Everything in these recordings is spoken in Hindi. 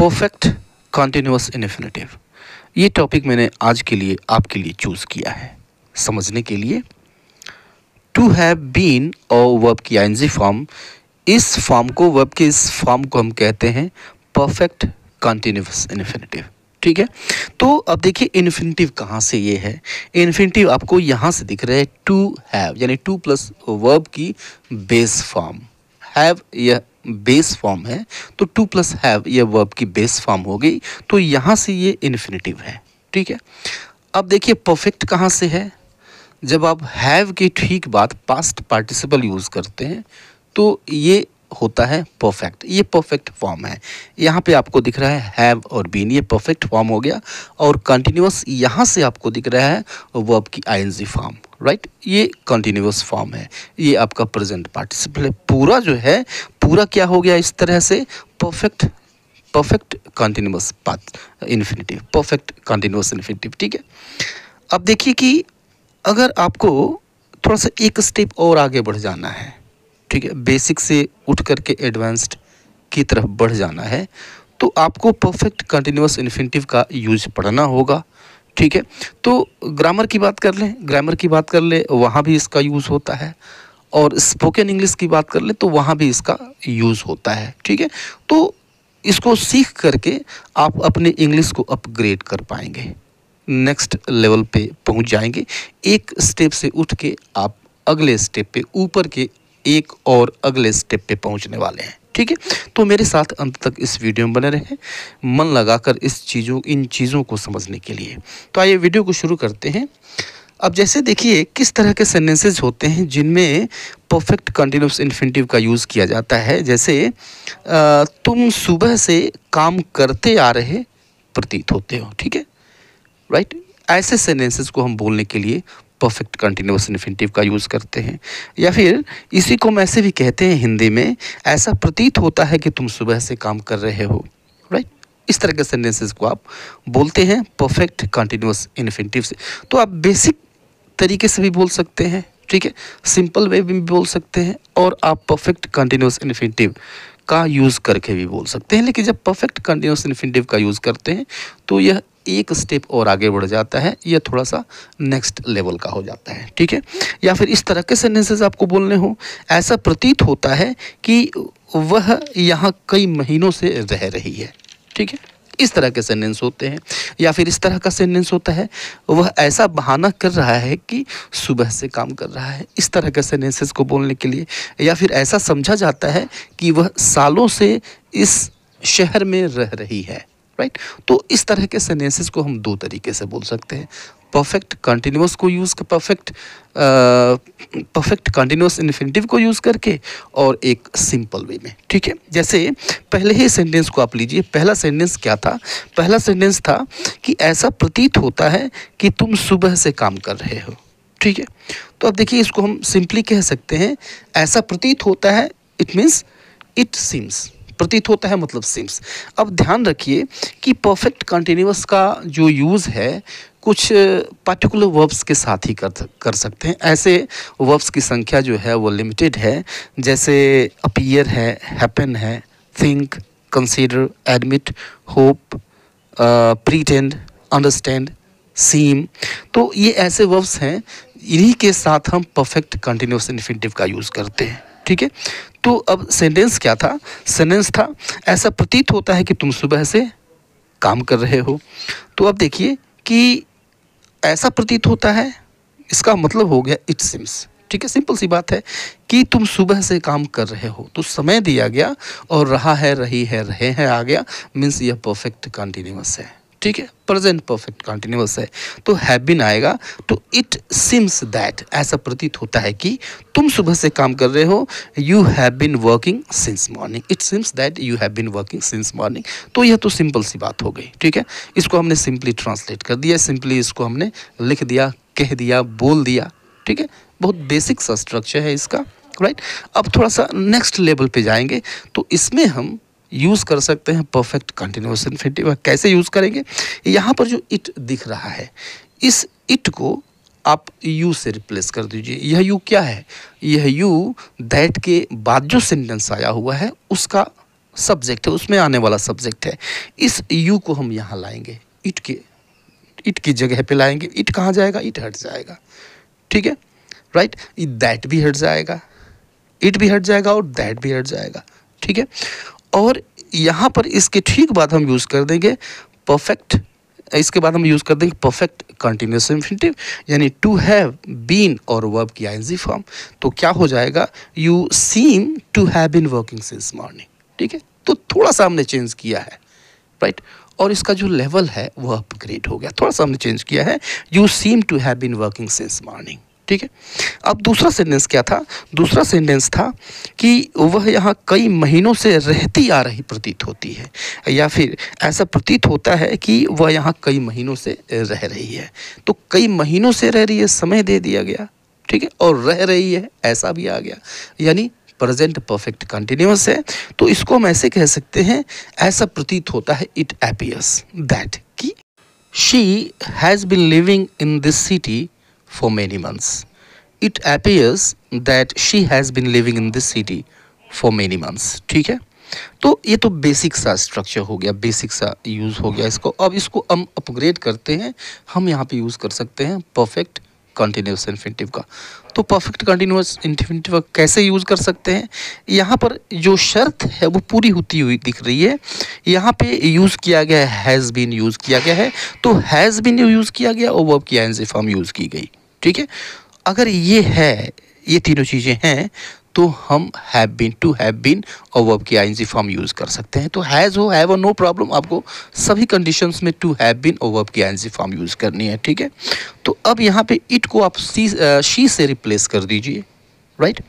परफेक्ट कॉन्टिन्यूअस इन्फिनेटिव, ये टॉपिक मैंने आज के लिए आपके लिए चूज़ किया है समझने के लिए। टू हैव बीन और वर्ब की आईएनजी फॉर्म, इस फॉर्म को, वर्ब के इस फॉर्म को हम कहते हैं परफेक्ट कॉन्टिन्यूअस इन्फिनेटिव। ठीक है, तो अब देखिए इन्फिनेटिव कहाँ से ये है। इन्फिनेटिव आपको यहाँ से दिख रहा है, टू हैव यानी टू प्लस वर्ब की बेस फॉर्म। हैव यह बेस फॉर्म है, तो टू प्लस हैव यह वर्ब की बेस फॉर्म हो गई, तो यहाँ से ये इन्फिनेटिव है। ठीक है, अब देखिए परफेक्ट कहाँ से है। जब आप हैव के ठीक बाद पास्ट पार्टिसिपल यूज़ करते हैं तो ये होता है परफेक्ट, ये परफेक्ट फॉर्म है। यहाँ पे आपको दिख रहा है हैव और बीन, ये परफेक्ट फॉर्म हो गया। और कंटिन्यूअस यहाँ से आपको दिख रहा है वर्ब की आईएनजी फॉर्म, राइट, ये कंटिन्यूअस फॉर्म है, ये आपका प्रेजेंट पार्टिसिपल है। पूरा जो है पूरा क्या हो गया इस तरह से, perfect continuous path infinitive, perfect continuous infinitive. ठीक है, अब देखिए कि अगर आपको थोड़ा सा एक स्टेप और आगे बढ़ जाना है, ठीक है, बेसिक से उठ करके एडवांस्ड की तरफ बढ़ जाना है, तो आपको परफेक्ट कंटिन्यूअस इन्फिनेटिव का यूज पढ़ना होगा। ठीक है, तो ग्रामर की बात कर ले, वहाँ भी इसका यूज़ होता है, और स्पोकन इंग्लिश की बात कर ले तो वहाँ भी इसका यूज़ होता है। ठीक है, तो इसको सीख करके आप अपने इंग्लिश को अपग्रेड कर पाएंगे, नेक्स्ट लेवल पे पहुंच जाएंगे। एक स्टेप से उठ के आप अगले स्टेप पे, ऊपर के एक और अगले स्टेप पे पहुंचने वाले हैं। ठीक है, तो मेरे साथ अंत तक इस वीडियो में बने रहें, मन लगाकर इन चीज़ों को समझने के लिए। तो आइए वीडियो को शुरू करते हैं। अब जैसे देखिए किस तरह के सेंटेंसेज होते हैं जिनमें परफेक्ट कंटिन्यूअस इन्फिनेटिव का यूज़ किया जाता है। जैसे तुम सुबह से काम करते आ रहे प्रतीत होते हो। ठीक है, राइट, ऐसे सेंटेंसेस को हम बोलने के लिए परफेक्ट कंटिन्यूअस इन्फिनेटिव का यूज़ करते हैं। या फिर इसी को हम ऐसे भी कहते हैं हिंदी में, ऐसा प्रतीत होता है कि तुम सुबह से काम कर रहे हो। राइट, इस तरह के सेंटेंसेस को आप बोलते हैं परफेक्ट कंटिन्यूअस इन्फिनेटिव से। तो आप बेसिक तरीके से भी बोल सकते हैं, ठीक है, सिंपल वे में भी बोल सकते हैं, और आप परफेक्ट कंटिन्यूअस इन्फिनेटिव का यूज़ करके भी बोल सकते हैं। लेकिन जब परफेक्ट कंटिन्यूअस इन्फिनेटिव का यूज़ करते हैं तो यह एक स्टेप और आगे बढ़ जाता है, यह थोड़ा सा नेक्स्ट लेवल का हो जाता है। ठीक है, या फिर इस तरह के सेंटेंसेस आपको बोलने हो, ऐसा प्रतीत होता है कि वह यहाँ कई महीनों से रह रही है। ठीक है, इस तरह के सेंटेंस होते हैं। या फिर इस तरह का सेंटेंस होता है, वह ऐसा बहाना कर रहा है कि सुबह से काम कर रहा है। इस तरह के सेंटेंसेस को बोलने के लिए, या फिर ऐसा समझा जाता है कि वह सालों से इस शहर में रह रही है। राइट, तो इस तरह के सेंटेंसेस को हम दो तरीके से बोल सकते हैं, परफेक्ट कंटिन्यूअस को यूज़ कर, परफेक्ट कंटिन्यूअस इन्फिनेटिव को यूज़ करके, और एक सिंपल वे में। ठीक है, जैसे पहले ही सेंटेंस को आप लीजिए। पहला सेंटेंस क्या था? पहला सेंटेंस था कि ऐसा प्रतीत होता है कि तुम सुबह से काम कर रहे हो। ठीक है, तो अब देखिए इसको हम सिंपली कह सकते हैं, ऐसा प्रतीत होता है, इट मीन्स इट सीम्स, प्रतीत होता है मतलब सिम्स। अब ध्यान रखिए कि परफेक्ट कंटिन्यूअस का जो यूज़ है कुछ पर्टिकुलर वर्ब्स के साथ ही कर सकते हैं। ऐसे वर्ब्स की संख्या जो है वो लिमिटेड है, जैसे अपीयर है, हैपन है, think, consider, admit, hope, pretend, understand, seem. तो ये ऐसे वर्ब्स हैं, इन्हीं के साथ हम परफेक्ट कंटिन्यूअस इन्फिनेटिव का यूज़ करते हैं। ठीक है, तो अब सेंटेंस क्या था? सेंटेंस था ऐसा प्रतीत होता है कि तुम सुबह से काम कर रहे हो। तो अब देखिए कि ऐसा प्रतीत होता है, इसका मतलब हो गया इट सिम्स। ठीक है, सिंपल सी बात है कि तुम सुबह से काम कर रहे हो, तो समय दिया गया और रहा है, रही है, रहे हैं आ गया, मीन्स यह परफेक्ट कंटिन्यूअस है। ठीक है, प्रेजेंट परफेक्ट कंटिन्यूअस है, तो हैव बीन आएगा, तो इट सिम्स दैट, ऐसा प्रतीत होता है कि तुम सुबह से काम कर रहे हो, you have been working since morning, it seems that you have been working since morning. तो यह तो सिंपल सी बात हो गई। ठीक है, इसको हमने सिंपली ट्रांसलेट कर दिया, सिंपली इसको हमने लिख दिया, कह दिया, बोल दिया। ठीक है, बहुत बेसिक सा स्ट्रक्चर है इसका। राइट, अब थोड़ा सा नेक्स्ट लेवल पे जाएंगे, तो इसमें हम यूज़ कर सकते हैं परफेक्ट कंटिन्यूअस इन्फिनेटिव। कैसे यूज़ करेंगे? यहाँ पर जो इट दिख रहा है, इस इट को आप यू से रिप्लेस कर दीजिए। यह यू क्या है? यह यू दैट के बाद जो सेंटेंस आया हुआ है उसका सब्जेक्ट है, उसमें आने वाला सब्जेक्ट है। इस यू को हम यहाँ लाएंगे, इट की जगह पे लाएंगे। इट कहाँ जाएगा? इट हट जाएगा, ठीक है, राइट। दैट भी हट जाएगा, इट भी हट जाएगा और दैट भी हट जाएगा, ठीक है। और यहाँ पर इसके ठीक बाद हम यूज़ कर देंगे परफेक्ट, इसके बाद हम यूज़ कर देंगे परफेक्ट कंटिन्यूअस इंफिनिटिव, यानी टू हैव, बीन और वर्ब की आईएनजी फॉर्म। तो क्या हो जाएगा? You seem to have been working since morning, ठीक है। तो थोड़ा सा हमने चेंज किया है, राइट। और इसका जो लेवल है वो अपग्रेड हो गया, थोड़ा सा हमने चेंज किया है। You seem to have been working since morning, ठीक है। अब दूसरा सेंटेंस क्या था? दूसरा सेंटेंस था कि वह यहाँ कई महीनों से रहती आ रही प्रतीत होती है, या फिर ऐसा प्रतीत होता है कि वह यहाँ कई महीनों से रह रही है। तो कई महीनों से रह रही है, समय दे दिया गया, ठीक है, और रह रही है ऐसा भी आ गया, यानी प्रेजेंट परफेक्ट कंटिन्यूअस है। तो इसको हम ऐसे कह सकते हैं, ऐसा प्रतीत होता है, इट अपीयर्स दैट, कि she has been living in this city for many months. It appears that she has been living in this city for many months. ठीक है, तो ये तो बेसिक सा स्ट्रक्चर हो गया, बेसिक सा यूज़ हो गया इसको। अब इसको हम अपग्रेड करते हैं, हम यहाँ पे यूज़ कर सकते हैं परफेक्ट कंटिन्यूअस इन्फिनिटिव का। तो परफेक्ट कंटिन्यूअस इन्फिनिटिव कैसे यूज़ कर सकते हैं? यहाँ पर जो शर्त है वो पूरी होती हुई दिख रही है। यहाँ पे यूज़ किया गया है, हैज़ बीन यूज़ किया गया है, तो हैज़ बीन यूज़ किया गया और वर्ब की आईएनजी फॉर्म यूज़ की गई, ठीक है। अगर ये है, ये तीनों चीज़ें हैं, तो हम have been, to have been और वर्ब की आईएनजी फॉर्म यूज़ कर सकते हैं। तो हैज़ हो, हैव हो, नो प्रॉब्लम, आपको सभी कंडीशंस में टू हैव बीन और वर्ब की आईएनजी फॉर्म यूज़ करनी है, ठीक है। तो अब यहाँ पे इट को आप शी से रिप्लेस कर दीजिए, राइट।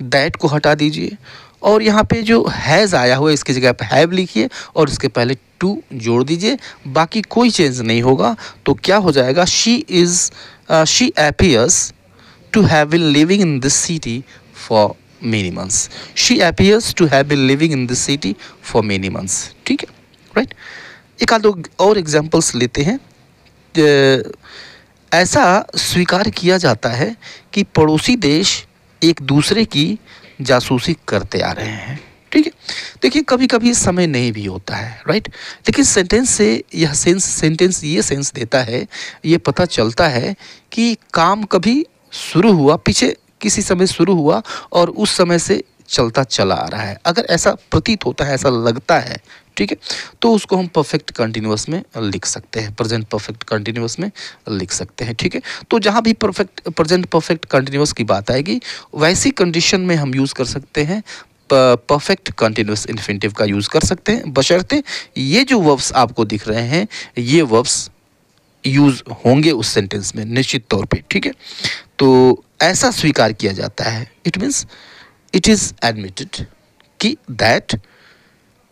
दैट को हटा दीजिए और यहाँ पे जो हैज़ आया हुआ है इसकी जगह पे हैव लिखिए और इसके पहले टू जोड़ दीजिए, बाकी कोई चेंज नहीं होगा। तो क्या हो जाएगा? She appears to have been living in this city for many months. She appears to have been living in this city for many months. ठीक है, राइट। एक आध और एग्जाम्पल्स लेते हैं। ऐसा स्वीकार किया जाता है कि पड़ोसी देश एक दूसरे की जासूसी करते आ रहे हैं, ठीक है। देखिए, कभी कभी समय नहीं भी होता है, राइट, लेकिन सेंटेंस से यह सेंटेंस ये सेंस देता है, ये पता चलता है कि काम कभी शुरू हुआ, पीछे किसी समय शुरू हुआ और उस समय से चलता चला आ रहा है। अगर ऐसा प्रतीत होता है, ऐसा लगता है, ठीक है, तो उसको हम परफेक्ट कंटिन्यूअस में लिख सकते हैं, प्रेजेंट परफेक्ट कंटिन्यूअस में लिख सकते हैं, ठीक है। तो जहाँ भी प्रेजेंट परफेक्ट कंटिन्यूअस की बात आएगी, वैसी कंडीशन में हम यूज़ कर सकते हैं परफेक्ट कंटिन्यूअस इन्फिनिटिव का यूज़ कर सकते हैं, बशर्ते ये जो वर्ब्स आपको दिख रहे हैं ये वर्ब्स यूज़ होंगे उस सेंटेंस में निश्चित तौर पे, ठीक है। तो ऐसा स्वीकार किया जाता है, it means it is admitted कि दैट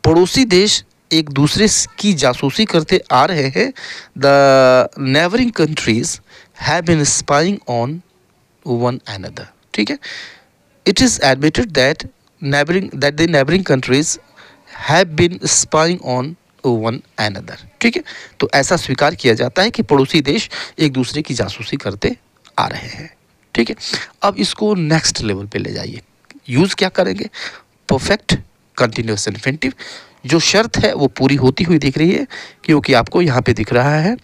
पड़ोसी देश एक दूसरे की जासूसी करते आ रहे हैं। The neighboring countries have been spying on one another, ठीक है। It is admitted that the neighboring countries have been spying on one another, ठीक है। तो ऐसा स्वीकार किया जाता है कि पड़ोसी देश एक दूसरे की जासूसी करते आ रहे हैं, ठीक है। अब इसको नेक्स्ट लेवल पे ले जाइए, यूज़ क्या करेंगे? Perfect continuous infinitive. जो शर्त है वो पूरी होती हुई दिख रही है, क्योंकि आपको यहाँ पे दिख रहा है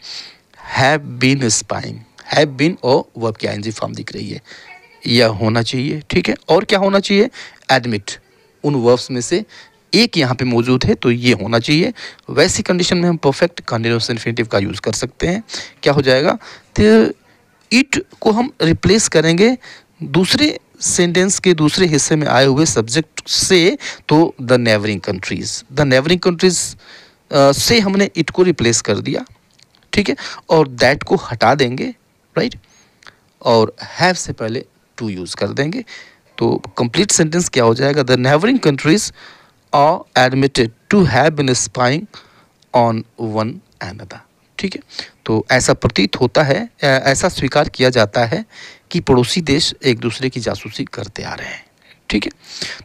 have been spying, have been और वर्ब की आईएनजी फॉर्म दिख रही है, यह होना चाहिए, ठीक है। और क्या होना चाहिए? एडमिट, उन वर्ब्स में से एक यहाँ पे मौजूद है तो ये होना चाहिए। वैसी कंडीशन में हम परफेक्ट कंटिन्यूअस इन्फिनिटिव का यूज़ कर सकते हैं। क्या हो जाएगा? तो इट को हम रिप्लेस करेंगे दूसरे सेंटेंस के दूसरे हिस्से में आए हुए सब्जेक्ट से, तो the neighbouring countries, the neighbouring countries से हमने इट को रिप्लेस कर दिया, ठीक है, और दैट को हटा देंगे, राइट, और हैव से पहले टू यूज़ कर देंगे। तो कंप्लीट सेंटेंस क्या हो जाएगा? The neighboring countries are admitted to have been spying on one another, ठीक है। तो ऐसा प्रतीत होता है, ऐसा स्वीकार किया जाता है कि पड़ोसी देश एक दूसरे की जासूसी करते आ रहे हैं, ठीक है।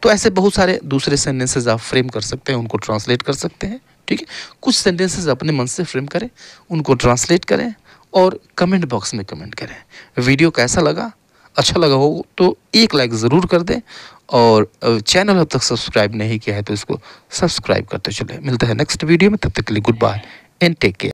तो ऐसे बहुत सारे दूसरे सेंटेंसेस आप फ्रेम कर सकते हैं, उनको ट्रांसलेट कर सकते हैं, ठीक है। कुछ सेंटेंसेस अपने मन से फ्रेम करें, उनको ट्रांसलेट करें और कमेंट बॉक्स में कमेंट करें। वीडियो कैसा लगा? अच्छा लगा हो तो एक लाइक ज़रूर कर दें और चैनल अब तक सब्सक्राइब नहीं किया है तो इसको सब्सक्राइब करते चले। मिलता है नेक्स्ट वीडियो में, तब तक के लिए goodbye and take care.